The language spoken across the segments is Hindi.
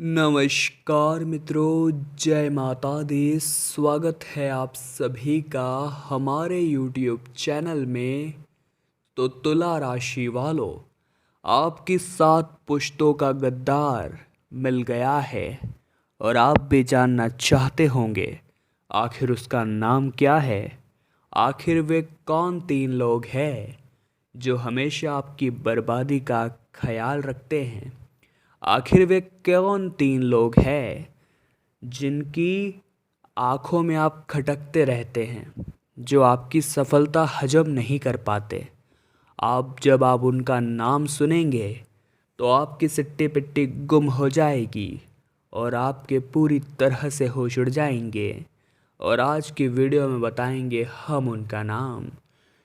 नमस्कार मित्रों, जय माता दी। स्वागत है आप सभी का हमारे YouTube चैनल में। तो तुला राशि वालों, आपकी 7 पुश्तों का गद्दार मिल गया है और आप भी जानना चाहते होंगे आखिर उसका नाम क्या है। आखिर वे कौन 3 लोग हैं जो हमेशा आपकी बर्बादी का ख्याल रखते हैं। आखिर वे कौन 3 लोग हैं जिनकी आंखों में आप खटकते रहते हैं, जो आपकी सफलता हजम नहीं कर पाते। जब आप उनका नाम सुनेंगे तो आपकी सिट्टी पिट्टी गुम हो जाएगी और आपके पूरी तरह से होश उड़ जाएंगे। और आज की वीडियो में बताएंगे हम उनका नाम।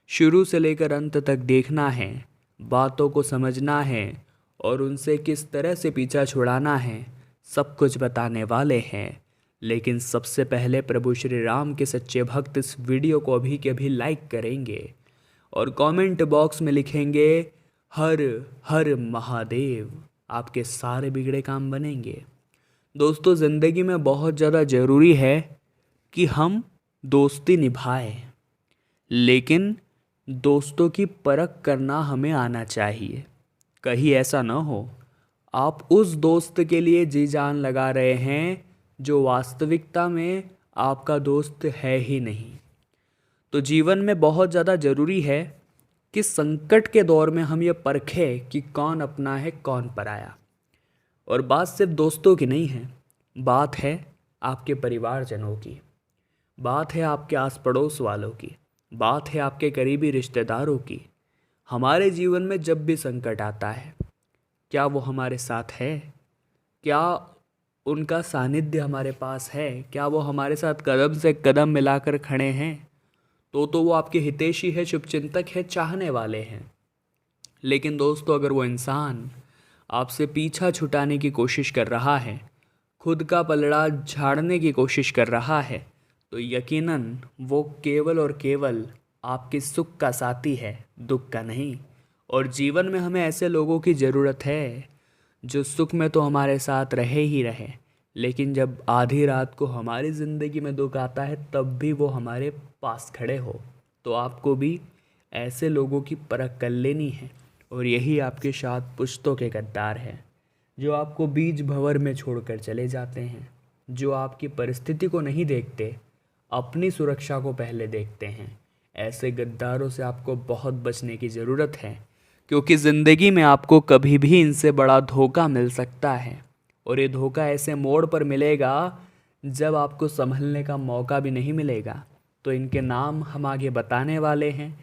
शुरू से लेकर अंत तक देखना है, बातों को समझना है और उनसे किस तरह से पीछा छुड़ाना है, सब कुछ बताने वाले हैं। लेकिन सबसे पहले प्रभु श्री राम के सच्चे भक्त इस वीडियो को अभी के अभी लाइक करेंगे और कमेंट बॉक्स में लिखेंगे हर हर महादेव। आपके सारे बिगड़े काम बनेंगे। दोस्तों, ज़िंदगी में बहुत ज़्यादा ज़रूरी है कि हम दोस्ती निभाएं, लेकिन दोस्तों की परख करना हमें आना चाहिए। कहीं ऐसा न हो आप उस दोस्त के लिए जी जान लगा रहे हैं जो वास्तविकता में आपका दोस्त है ही नहीं। तो जीवन में बहुत ज़्यादा ज़रूरी है कि संकट के दौर में हम ये परखें कि कौन अपना है कौन पराया। और बात सिर्फ दोस्तों की नहीं है, बात है आपके परिवारजनों की, बात है आपके आस पड़ोस वालों की, बात है आपके करीबी रिश्तेदारों की। हमारे जीवन में जब भी संकट आता है, क्या वो हमारे साथ है? क्या उनका सानिध्य हमारे पास है? क्या वो हमारे साथ कदम से कदम मिलाकर खड़े हैं? तो वो आपके हितैषी है, शुभचिंतक है, चाहने वाले हैं। लेकिन दोस्तों, अगर वो इंसान आपसे पीछा छुटाने की कोशिश कर रहा है, खुद का पलड़ा झाड़ने की कोशिश कर रहा है, तो यकीनन वो केवल और केवल आपके सुख का साथी है, दुख का नहीं। और जीवन में हमें ऐसे लोगों की ज़रूरत है जो सुख में तो हमारे साथ रहे ही रहे, लेकिन जब आधी रात को हमारी ज़िंदगी में दुख आता है तब भी वो हमारे पास खड़े हो। तो आपको भी ऐसे लोगों की परख कर लेनी है। और यही आपके 7 पुश्तों के गद्दार हैं जो आपको बीच भंवर में छोड़कर चले जाते हैं, जो आपकी परिस्थिति को नहीं देखते, अपनी सुरक्षा को पहले देखते हैं। ऐसे गद्दारों से आपको बहुत बचने की ज़रूरत है, क्योंकि ज़िंदगी में आपको कभी भी इनसे बड़ा धोखा मिल सकता है। और ये धोखा ऐसे मोड़ पर मिलेगा जब आपको संभलने का मौका भी नहीं मिलेगा। तो इनके नाम हम आगे बताने वाले हैं।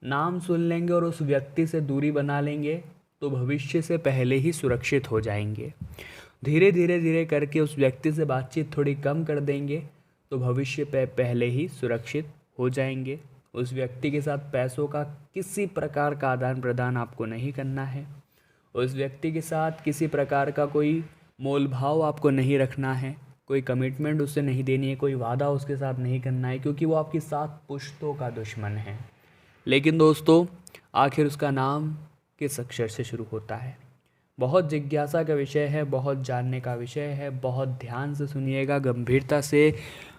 नाम सुन लेंगे और उस व्यक्ति से दूरी बना लेंगे तो भविष्य से पहले ही सुरक्षित हो जाएंगे। धीरे धीरे धीरे करके उस व्यक्ति से बातचीत थोड़ी कम कर देंगे तो भविष्य पे पहले ही सुरक्षित हो जाएंगे। उस व्यक्ति के साथ पैसों का किसी प्रकार का आदान प्रदान आपको नहीं करना है। उस व्यक्ति के साथ किसी प्रकार का कोई मोल भाव आपको नहीं रखना है, कोई कमिटमेंट उससे नहीं देनी है, कोई वादा उसके साथ नहीं करना है, क्योंकि वो आपकी 7 पुश्तों का दुश्मन है। लेकिन दोस्तों, आखिर उसका नाम किस अक्षर से शुरू होता है? बहुत जिज्ञासा का विषय है, बहुत जानने का विषय है। बहुत ध्यान से सुनिएगा, गंभीरता से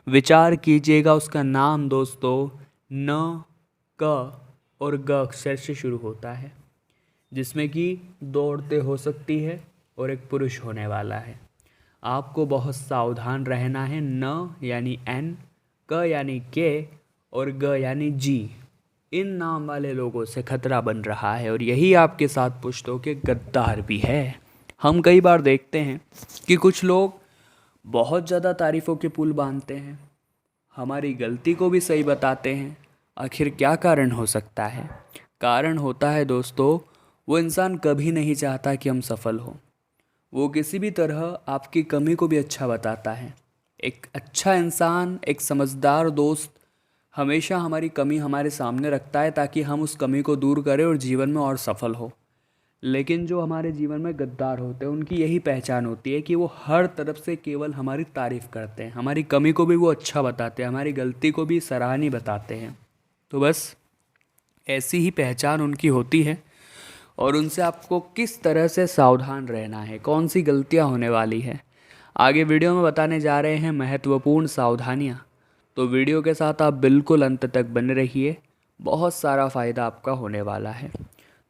विचार कीजिएगा। उसका नाम दोस्तों न, क और ग अक्षर से शुरू होता है, जिसमें कि 2 औरतें हो सकती है और एक पुरुष होने वाला है। आपको बहुत सावधान रहना है। न यानी एन, क यानी के और ग यानी जी। इन नाम वाले लोगों से खतरा बन रहा है और यही आपके 7 पुश्तों के गद्दार भी है। हम कई बार देखते हैं कि कुछ लोग बहुत ज़्यादा तारीफ़ों के पुल बांधते हैं, हमारी गलती को भी सही बताते हैं। आखिर क्या कारण हो सकता है? कारण होता है दोस्तों, वो इंसान कभी नहीं चाहता कि हम सफल हो। वो किसी भी तरह आपकी कमी को भी अच्छा बताता है। एक अच्छा इंसान, एक समझदार दोस्त हमेशा हमारी कमी हमारे सामने रखता है ताकि हम उस कमी को दूर करें और जीवन में और सफल हो। लेकिन जो हमारे जीवन में गद्दार होते हैं, उनकी यही पहचान होती है कि वो हर तरफ से केवल हमारी तारीफ़ करते हैं, हमारी कमी को भी वो अच्छा बताते हैं, हमारी गलती को भी सराहनीय बताते हैं। तो बस ऐसी ही पहचान उनकी होती है और उनसे आपको किस तरह से सावधान रहना है, कौन सी गलतियां होने वाली है। आगे वीडियो में बताने जा रहे हैं महत्वपूर्ण सावधानियाँ, तो वीडियो के साथ आप बिल्कुल अंत तक बने रहिए। बहुत सारा फ़ायदा आपका होने वाला है।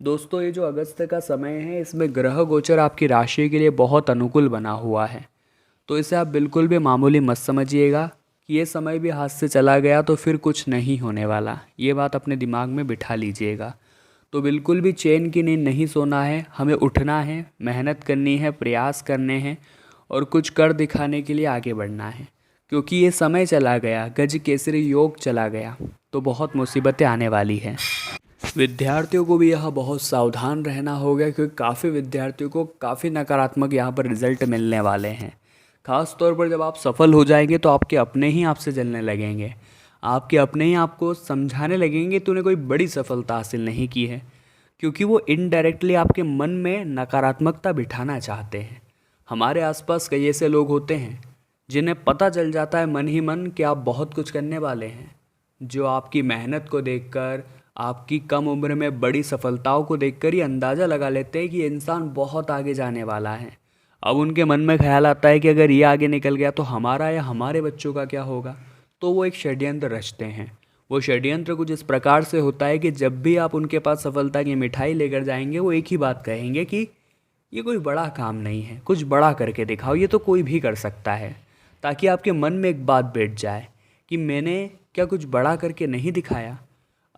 दोस्तों, ये जो अगस्त का समय है, इसमें ग्रह गोचर आपकी राशि के लिए बहुत अनुकूल बना हुआ है, तो इसे आप बिल्कुल भी मामूली मत समझिएगा कि ये समय भी हाथ से चला गया तो फिर कुछ नहीं होने वाला। ये बात अपने दिमाग में बिठा लीजिएगा। तो बिल्कुल भी चैन की नींद नहीं सोना है, हमें उठना है, मेहनत करनी है, प्रयास करने हैं और कुछ कर दिखाने के लिए आगे बढ़ना है, क्योंकि ये समय चला गया, गज केसरी योग चला गया, तो बहुत मुसीबतें आने वाली हैं। विद्यार्थियों को भी यहाँ बहुत सावधान रहना होगा, क्योंकि काफ़ी विद्यार्थियों को काफ़ी नकारात्मक यहाँ पर रिजल्ट मिलने वाले हैं। ख़ास तौर पर जब आप सफल हो जाएंगे तो आपके अपने ही आपसे जलने लगेंगे, आपके अपने ही आपको समझाने लगेंगे तूने कोई बड़ी सफलता हासिल नहीं की है, क्योंकि वो इनडायरेक्टली आपके मन में नकारात्मकता बिठाना चाहते हैं। हमारे आसपास कई ऐसे लोग होते हैं जिन्हें पता चल जाता है मन ही मन कि आप बहुत कुछ करने वाले हैं, जो आपकी मेहनत को देखकर, आपकी कम उम्र में बड़ी सफलताओं को देखकर ही अंदाज़ा लगा लेते हैं कि ये इंसान बहुत आगे जाने वाला है। अब उनके मन में ख्याल आता है कि अगर ये आगे निकल गया तो हमारा या हमारे बच्चों का क्या होगा। तो वो एक षड्यंत्र रचते हैं। वो षड्यंत्र कुछ इस प्रकार से होता है कि जब भी आप उनके पास सफलता की मिठाई लेकर जाएंगे, वो एक ही बात कहेंगे कि ये कोई बड़ा काम नहीं है, कुछ बड़ा करके दिखाओ, ये तो कोई भी कर सकता है, ताकि आपके मन में एक बात बैठ जाए कि मैंने क्या कुछ बड़ा करके नहीं दिखाया।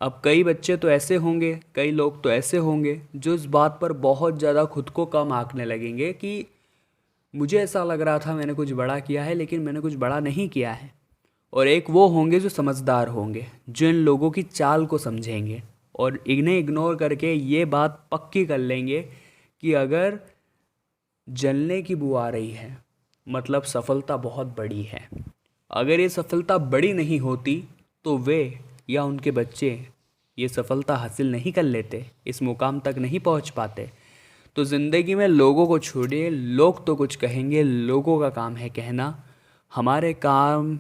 अब कई बच्चे तो ऐसे होंगे, कई लोग तो ऐसे होंगे जो इस बात पर बहुत ज़्यादा खुद को कम आंकने लगेंगे कि मुझे ऐसा लग रहा था मैंने कुछ बड़ा किया है, लेकिन मैंने कुछ बड़ा नहीं किया है। और एक वो होंगे जो समझदार होंगे, जो इन लोगों की चाल को समझेंगे और इन्हें इग्नोर करके ये बात पक्की कर लेंगे कि अगर जलने की बू आ रही है मतलब सफलता बहुत बड़ी है। अगर ये सफलता बड़ी नहीं होती तो वे या उनके बच्चे ये सफलता हासिल नहीं कर लेते, इस मुकाम तक नहीं पहुंच पाते। तो ज़िंदगी में लोगों को छोड़िए, लोग तो कुछ कहेंगे, लोगों का काम है कहना। हमारे काम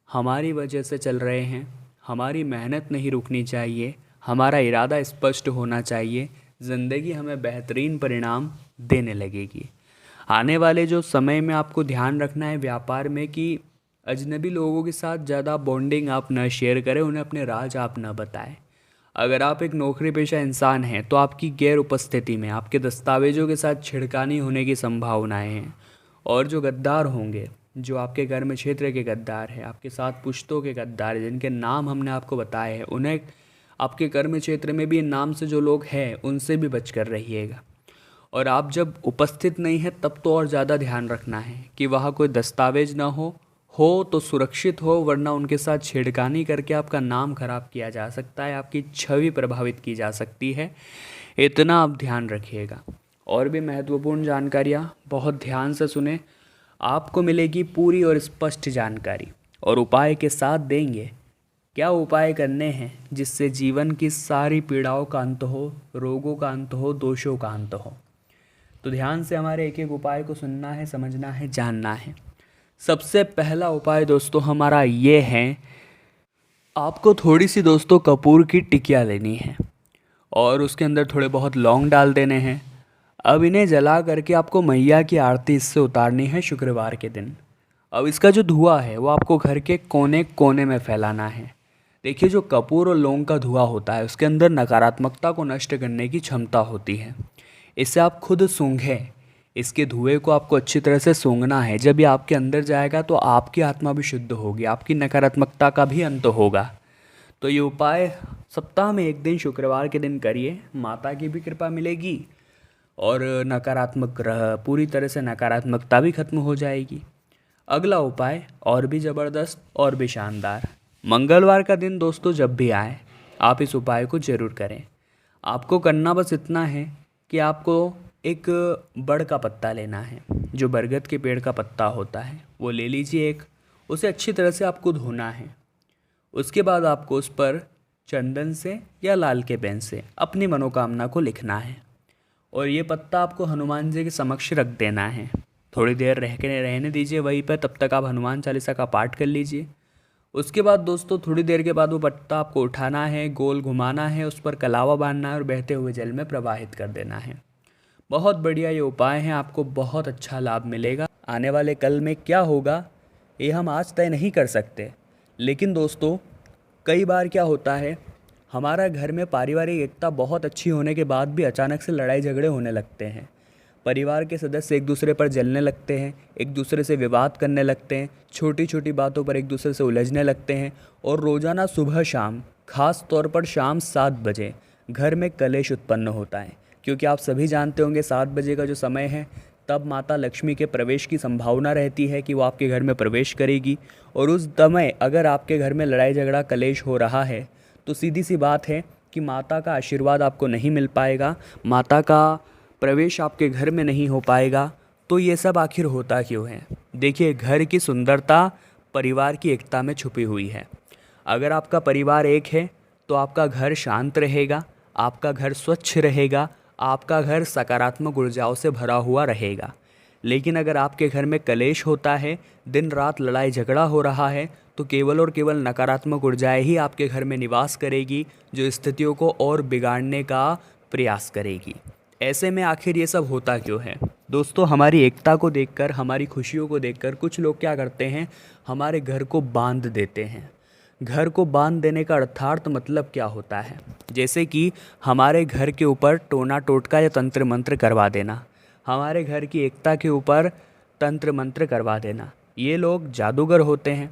हमारी वजह से चल रहे हैं, हमारी मेहनत नहीं रुकनी चाहिए, हमारा इरादा स्पष्ट होना चाहिए। ज़िंदगी हमें बेहतरीन परिणाम देने लगेगी। आने वाले जो समय में आपको ध्यान रखना है व्यापार में कि अजनबी लोगों के साथ ज़्यादा बॉन्डिंग आप न शेयर करें, उन्हें अपने राज आप न बताएं। अगर आप एक नौकरी पेशा इंसान हैं तो आपकी गैर उपस्थिति में आपके दस्तावेज़ों के साथ छिड़कानी होने की संभावनाएं हैं। और जो गद्दार होंगे, जो आपके कर्म क्षेत्र के गद्दार हैं, आपके साथ पुश्तों के गद्दार हैं, जिनके नाम हमने आपको बताए हैं, उन्हें आपके कर्म क्षेत्र में भी इन नाम से जो लोग हैं उनसे भी बच कर रहिएगा। और आप जब उपस्थित नहीं हैं तब तो और ज़्यादा ध्यान रखना है कि वहाँ कोई दस्तावेज ना हो तो सुरक्षित हो, वरना उनके साथ छेड़खानी करके आपका नाम खराब किया जा सकता है, आपकी छवि प्रभावित की जा सकती है। इतना आप ध्यान रखिएगा। और भी महत्वपूर्ण जानकारियाँ बहुत ध्यान से सुने, आपको मिलेगी पूरी और स्पष्ट जानकारी और उपाय के साथ देंगे। क्या उपाय करने हैं जिससे जीवन की सारी पीड़ाओं का अंत हो, रोगों का अंत हो, दोषों का अंत हो। तो ध्यान से हमारे एक एक उपाय को सुनना है, समझना है, जानना है। सबसे पहला उपाय दोस्तों हमारा ये है, आपको थोड़ी सी दोस्तों कपूर की टिकिया लेनी है और उसके अंदर थोड़े बहुत लौंग डाल देने हैं। अब इन्हें जला करके आपको मैया की आरती इससे उतारनी है शुक्रवार के दिन। अब इसका जो धुआं है वो आपको घर के कोने कोने में फैलाना है। देखिए, जो कपूर और लौंग का धुआं होता है उसके अंदर नकारात्मकता को नष्ट करने की क्षमता होती है। इसे आप खुद सूंघें, इसके धुएं को आपको अच्छी तरह से सूंघना है। जब ये आपके अंदर जाएगा तो आपकी आत्मा भी शुद्ध होगी, आपकी नकारात्मकता का भी अंत होगा। तो ये उपाय सप्ताह में एक दिन शुक्रवार के दिन करिए, माता की भी कृपा मिलेगी और नकारात्मक ग्रह पूरी तरह से नकारात्मकता भी खत्म हो जाएगी। अगला उपाय और भी ज़बरदस्त और भी शानदार। मंगलवार का दिन दोस्तों जब भी आए आप इस उपाय को ज़रूर करें। आपको करना बस इतना है कि आपको एक बड़ का पत्ता लेना है, जो बरगद के पेड़ का पत्ता होता है वो ले लीजिए एक। उसे अच्छी तरह से आपको धोना है। उसके बाद आपको उस पर चंदन से या लाल के पेन से अपनी मनोकामना को लिखना है और ये पत्ता आपको हनुमान जी के समक्ष रख देना है। थोड़ी देर रहने दीजिए वहीं पर, तब तक आप हनुमान चालीसा का पाठ कर लीजिए। उसके बाद दोस्तों थोड़ी देर के बाद वो पत्ता आपको उठाना है, गोल घुमाना है, उस पर कलावा बांधना है और बहते हुए जल में प्रवाहित कर देना है। बहुत बढ़िया ये उपाय हैं, आपको बहुत अच्छा लाभ मिलेगा। आने वाले कल में क्या होगा ये हम आज तय नहीं कर सकते, लेकिन दोस्तों कई बार क्या होता है, हमारा घर में पारिवारिक एकता बहुत अच्छी होने के बाद भी अचानक से लड़ाई झगड़े होने लगते हैं। परिवार के सदस्य एक दूसरे पर जलने लगते हैं, एक दूसरे से विवाद करने लगते हैं, छोटी छोटी बातों पर एक दूसरे से उलझने लगते हैं और रोज़ाना सुबह शाम, खास तौर पर शाम 7 बजे घर में कलेश उत्पन्न होता है। क्योंकि आप सभी जानते होंगे 7 बजे का जो समय है, तब माता लक्ष्मी के प्रवेश की संभावना रहती है कि वो आपके घर में प्रवेश करेगी। और उस समय अगर आपके घर में लड़ाई झगड़ा कलेश हो रहा है तो सीधी सी बात है कि माता का आशीर्वाद आपको नहीं मिल पाएगा, माता का प्रवेश आपके घर में नहीं हो पाएगा। तो ये सब आखिर होता क्यों है? देखिए, घर की सुंदरता परिवार की एकता में छुपी हुई है। अगर आपका परिवार एक है तो आपका घर शांत रहेगा, आपका घर स्वच्छ रहेगा, आपका घर सकारात्मक ऊर्जाओं से भरा हुआ रहेगा। लेकिन अगर आपके घर में कलेश होता है, दिन रात लड़ाई झगड़ा हो रहा है, तो केवल और केवल नकारात्मक ऊर्जाएं ही आपके घर में निवास करेगी, जो स्थितियों को और बिगाड़ने का प्रयास करेगी। ऐसे में आखिर ये सब होता क्यों है? दोस्तों, हमारी एकता को देखकर, हमारी खुशियों को देखकर कुछ लोग क्या करते हैं, हमारे घर को बांध देते हैं। घर को बांध देने का अर्थार्थ मतलब क्या होता है? जैसे कि हमारे घर के ऊपर टोना टोटका या तंत्र मंत्र करवा देना, हमारे घर की एकता के ऊपर तंत्र मंत्र करवा देना। ये लोग जादूगर होते हैं,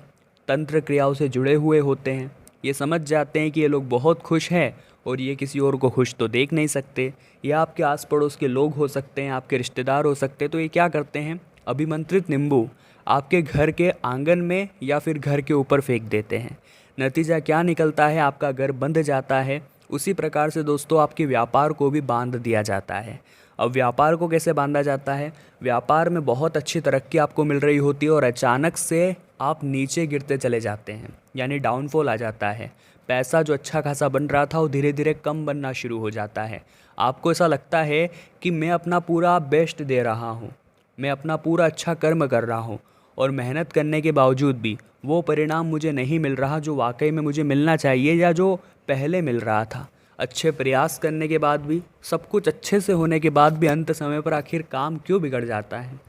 तंत्र क्रियाओं से जुड़े हुए होते हैं। ये समझ जाते हैं कि ये लोग बहुत खुश हैं और ये किसी और को खुश तो देख नहीं सकते। ये आपके आस पड़ोस के लोग हो सकते हैं, आपके रिश्तेदार हो सकते हैं। तो ये क्या करते हैं, अभिमंत्रित नींबू आपके घर के आंगन में या फिर घर के ऊपर फेंक देते हैं। नतीजा क्या निकलता है, आपका घर बंद जाता है। उसी प्रकार से दोस्तों आपके व्यापार को भी बांध दिया जाता है। अब व्यापार को कैसे बांधा जाता है? व्यापार में बहुत अच्छी तरक्की आपको मिल रही होती है और अचानक से आप नीचे गिरते चले जाते हैं, यानी डाउनफॉल आ जाता है। पैसा जो अच्छा खासा बन रहा था वो धीरे धीरे कम बनना शुरू हो जाता है। आपको ऐसा लगता है कि मैं अपना पूरा बेस्ट दे रहा हूँ, मैं अपना पूरा अच्छा कर्म कर रहा हूँ और मेहनत करने के बावजूद भी वो परिणाम मुझे नहीं मिल रहा जो वाकई में मुझे मिलना चाहिए या जो पहले मिल रहा था। अच्छे प्रयास करने के बाद भी, सब कुछ अच्छे से होने के बाद भी अंत समय पर आखिर काम क्यों बिगड़ जाता है?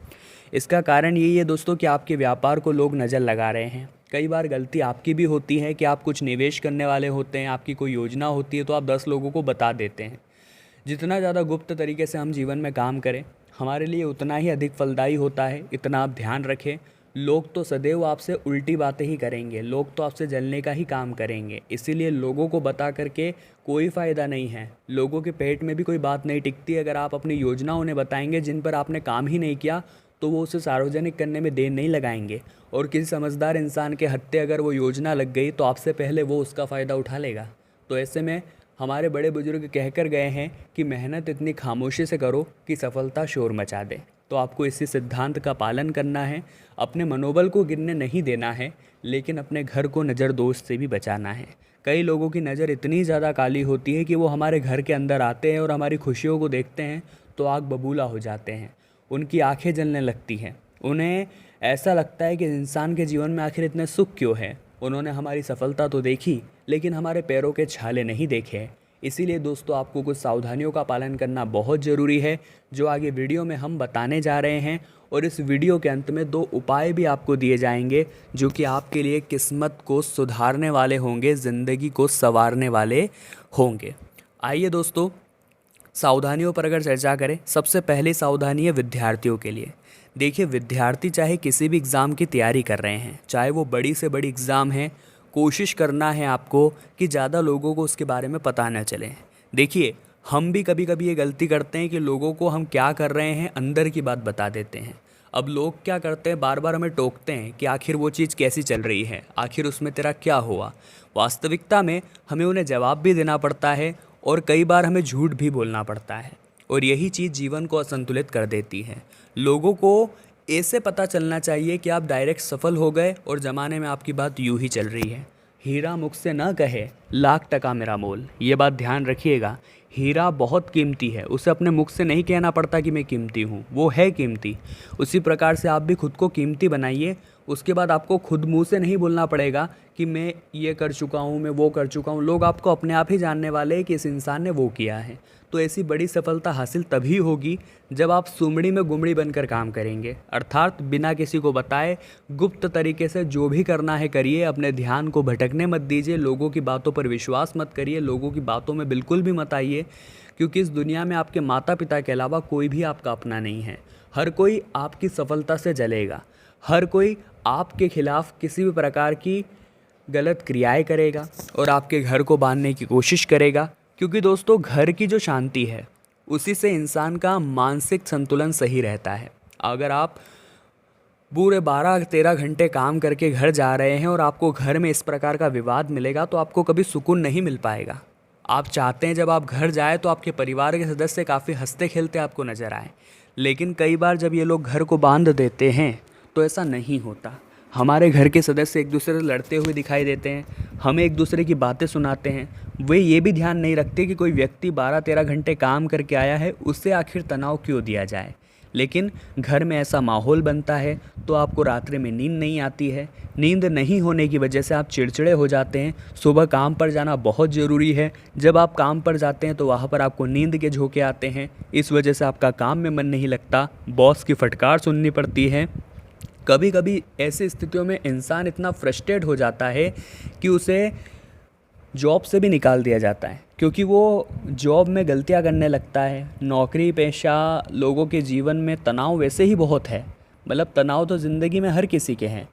इसका कारण यही है दोस्तों कि आपके व्यापार को लोग नज़र लगा रहे हैं। कई बार गलती आपकी भी होती है कि आप कुछ निवेश करने वाले होते हैं, आपकी कोई योजना होती है तो आप 10 लोगों को बता देते हैं। जितना ज़्यादा गुप्त तरीके से हम जीवन में काम करें, हमारे लिए उतना ही अधिक फलदायी होता है। इतना आप ध्यान रखें। लोग तो सदैव आपसे उल्टी बातें ही करेंगे, लोग तो आपसे जलने का ही काम करेंगे। इसीलिए लोगों को बता करके कोई फ़ायदा नहीं है। लोगों के पेट में भी कोई बात नहीं टिकती। अगर आप अपनी योजना उन्हें बताएंगे जिन पर आपने काम ही नहीं किया, तो वो उसे सार्वजनिक करने में देर नहीं लगाएंगे। और किसी समझदार इंसान के हत्थे अगर वो योजना लग गई तो आपसे पहले वो उसका फ़ायदा उठा लेगा। तो ऐसे में हमारे बड़े बुजुर्ग कहकर गए हैं कि मेहनत इतनी खामोशी से करो कि सफलता शोर मचा दे। तो आपको इसी सिद्धांत का पालन करना है। अपने मनोबल को गिरने नहीं देना है, लेकिन अपने घर को नज़रदोष से भी बचाना है। कई लोगों की नज़र इतनी ज़्यादा काली होती है कि वो हमारे घर के अंदर आते हैं और हमारी खुशियों को देखते हैं तो आग बबूला हो जाते हैं। उनकी आंखें जलने लगती हैं। उन्हें ऐसा लगता है कि इंसान के जीवन में आखिर इतने सुख क्यों है। उन्होंने हमारी सफलता तो देखी, लेकिन हमारे पैरों के छाले नहीं देखे। इसीलिए दोस्तों आपको कुछ सावधानियों का पालन करना बहुत ज़रूरी है, जो आगे वीडियो में हम बताने जा रहे हैं। और इस वीडियो के अंत में 2 उपाय भी आपको दिए जाएंगे जो कि आपके लिए किस्मत को सुधारने वाले होंगे, ज़िंदगी को संवारने वाले होंगे। आइए दोस्तों, सावधानियों पर अगर चर्चा करें, सबसे पहली सावधानी है विद्यार्थियों के लिए। देखिए, विद्यार्थी चाहे किसी भी एग्ज़ाम की तैयारी कर रहे हैं, चाहे वो बड़ी से बड़ी एग्ज़ाम है, कोशिश करना है आपको कि ज़्यादा लोगों को उसके बारे में पता न चले। देखिए, हम भी कभी कभी ये गलती करते हैं कि लोगों को हम क्या कर रहे हैं अंदर की बात बता देते हैं। अब लोग क्या करते हैं, बार बार हमें टोकते हैं कि आखिर वो चीज़ कैसी चल रही है, आखिर उसमें तेरा क्या हुआ। वास्तविकता में हमें उन्हें जवाब भी देना पड़ता है और कई बार हमें झूठ भी बोलना पड़ता है, और यही चीज़ जीवन को असंतुलित कर देती है। लोगों को ऐसे पता चलना चाहिए कि आप डायरेक्ट सफल हो गए और ज़माने में आपकी बात यूं ही चल रही है। हीरा मुख से न कहे लाख टका मेरा मोल, ये बात ध्यान रखिएगा। हीरा बहुत कीमती है, उसे अपने मुख से नहीं कहना पड़ता कि मैं कीमती हूँ, वो है कीमती। उसी प्रकार से आप भी खुद को कीमती बनाइए उसके बाद आपको खुद मुंह से नहीं बोलना पड़ेगा कि मैं ये कर चुका हूँ, मैं वो कर चुका हूँ। लोग आपको अपने आप ही जानने वाले हैं कि इस इंसान ने वो किया है। तो ऐसी बड़ी सफलता हासिल तभी होगी जब आप सुमड़ी में गुमड़ी बनकर काम करेंगे, अर्थात बिना किसी को बताए गुप्त तरीके से जो भी करना है करिए। अपने ध्यान को भटकने मत दीजिए, लोगों की बातों पर विश्वास मत करिए, लोगों की बातों में बिल्कुल भी मत आइए, क्योंकि इस दुनिया में आपके माता पिता के अलावा कोई भी आपका अपना नहीं है। हर कोई आपकी सफलता से जलेगा, हर कोई आपके खिलाफ किसी भी प्रकार की गलत क्रियाएं करेगा और आपके घर को बांधने की कोशिश करेगा। क्योंकि दोस्तों, घर की जो शांति है उसी से इंसान का मानसिक संतुलन सही रहता है। अगर आप पूरे 12-13 घंटे काम करके घर जा रहे हैं और आपको घर में इस प्रकार का विवाद मिलेगा तो आपको कभी सुकून नहीं मिल पाएगा। आप चाहते हैं जब आप घर जाए तो आपके परिवार के सदस्य काफ़ी हंसते खेलते आपको नज़र आए, लेकिन कई बार जब ये लोग घर को बांध देते हैं तो ऐसा नहीं होता। हमारे घर के सदस्य एक दूसरे से लड़ते हुए दिखाई देते हैं, हमें एक दूसरे की बातें सुनाते हैं। वे ये भी ध्यान नहीं रखते कि कोई व्यक्ति 12-13 घंटे काम करके आया है, उससे आखिर तनाव क्यों दिया जाए। लेकिन घर में ऐसा माहौल बनता है तो आपको रात्रि में नींद नहीं आती है। नींद नहीं होने की वजह से आप चिड़चिड़े हो जाते हैं। सुबह काम पर जाना बहुत ज़रूरी है। जब आप काम पर जाते हैं तो वहाँ पर आपको नींद के झोंके आते हैं, इस वजह से आपका काम में मन नहीं लगता, बॉस की फटकार सुननी पड़ती है। कभी कभी ऐसी स्थितियों में इंसान इतना फ्रस्ट्रेट हो जाता है कि उसे जॉब से भी निकाल दिया जाता है, क्योंकि वो जॉब में गलतियां करने लगता है। नौकरी पेशा लोगों के जीवन में तनाव वैसे ही बहुत है, मतलब तनाव तो ज़िंदगी में हर किसी के हैं।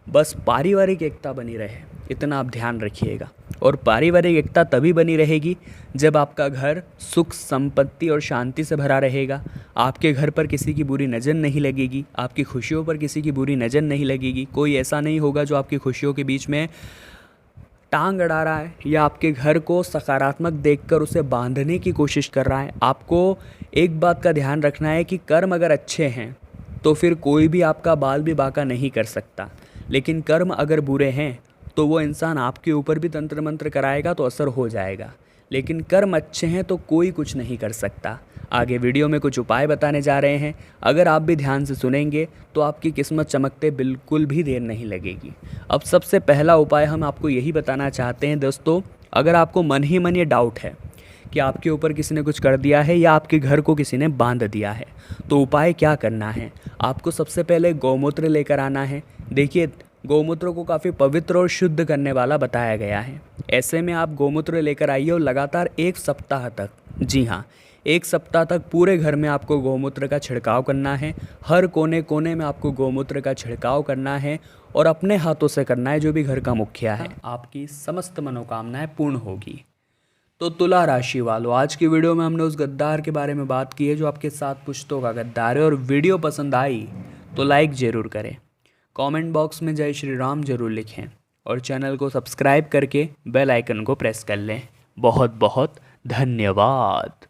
बस पारिवारिक एकता बनी रहे, इतना आप ध्यान रखिएगा। और पारिवारिक एकता तभी बनी रहेगी जब आपका घर सुख संपत्ति और शांति से भरा रहेगा। आपके घर पर किसी की बुरी नज़र नहीं लगेगी, आपकी खुशियों पर किसी की बुरी नज़र नहीं लगेगी। कोई ऐसा नहीं होगा जो आपकी खुशियों के बीच में टांग अड़ा रहा है या आपके घर को सकारात्मक देखकर उसे बांधने की कोशिश कर रहा है। आपको एक बात का ध्यान रखना है कि कर्म अगर अच्छे हैं तो फिर कोई भी आपका बाल भी बांका नहीं कर सकता, लेकिन कर्म अगर बुरे हैं तो वो इंसान आपके ऊपर भी तंत्र मंत्र कराएगा तो असर हो जाएगा। लेकिन कर्म अच्छे हैं तो कोई कुछ नहीं कर सकता। आगे वीडियो में कुछ उपाय बताने जा रहे हैं, अगर आप भी ध्यान से सुनेंगे तो आपकी किस्मत चमकते बिल्कुल भी देर नहीं लगेगी। अब सबसे पहला उपाय हम आपको यही बताना चाहते हैं दोस्तों, अगर आपको मन ही मन ये डाउट है कि आपके ऊपर किसी ने कुछ कर दिया है या आपके घर को किसी ने बांध दिया है, तो उपाय क्या करना है। आपको सबसे पहले गौमूत्र लेकर आना है। देखिए, गौमूत्र को काफ़ी पवित्र और शुद्ध करने वाला बताया गया है। ऐसे में आप गौमूत्र लेकर आइए और लगातार 1 सप्ताह तक, जी हाँ 1 सप्ताह तक पूरे घर में आपको गौमूत्र का छिड़काव करना है। हर कोने कोने में आपको गौमूत्र का छिड़काव करना है और अपने हाथों से करना है, जो भी घर का मुखिया है। आपकी समस्त मनोकामनाएं पूर्ण होगी। तो तुला राशि वालों, आज की वीडियो में हमने उस गद्दार के बारे में बात की है जो आपके 7 पुश्तों का गद्दार है। और वीडियो पसंद आई तो लाइक ज़रूर करें, कमेंट बॉक्स में जय श्री राम जरूर लिखें और चैनल को सब्सक्राइब करके बेल आइकन को प्रेस कर लें। बहुत बहुत धन्यवाद।